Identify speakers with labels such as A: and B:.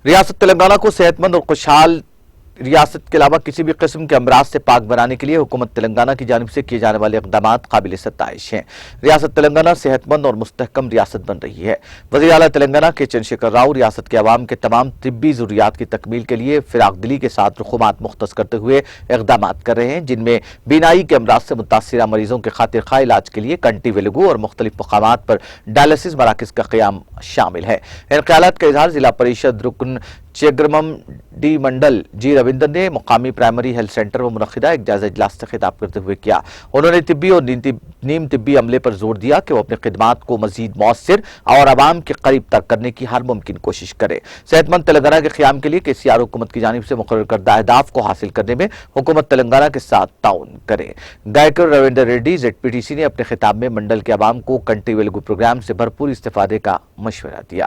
A: ریاست تلنگانہ کو صحت مند اور خوشحال ریاست کے علاوہ کسی بھی قسم کے امراض سے پاک بنانے کے لیے حکومت تلنگانہ کی جانب سے کیے جانے والے اقدامات قابل ستائش ہیں۔ ریاست تلنگانہ صحت مند اور مستحکم ریاست بن رہی ہے۔ وزیر اعلیٰ تلنگانہ کے چندرشیکھر راؤ ریاست کے عوام کے تمام طبی ضروریات کی تکمیل کے لیے فراخ دلی کے ساتھ رقومات مختص کرتے ہوئے اقدامات کر رہے ہیں، جن میں بینائی کے امراض سے متاثرہ مریضوں کے خاطر خواہ علاج کے لیے کنٹی ویلگو اور مختلف مقامات پر ڈائلسس مراکز کا قیام شامل ہے۔ ان خیالات کا اظہار ضلع پریشد رکن چیگرمم ڈی منڈل جی روندر نے مقامی پرائمری ہیلتھ سینٹر میں منعقدہ ایک جائزہ اجلاس سے خطاب کرتے ہوئے کیا۔ انہوں نے طبی اور نیم طبی عملے پر زور دیا کہ وہ اپنی خدمات کو مزید مؤثر اور عوام کے قریب تر کرنے کی ہر ممکن کوشش کرے۔ صحت مند تلنگانہ کے قیام کے لیے KCR حکومت کی جانب سے مقرر کردہ اہداف کو حاصل کرنے میں حکومت تلنگانہ کے ساتھ تعاون کرے۔ گائیکر رویندر ریڈی ZPTC نے اپنے خطاب میں منڈل کے عوام کو کنٹی ویلگو پروگرام سے بھرپور استفادے کا مشورہ دیا۔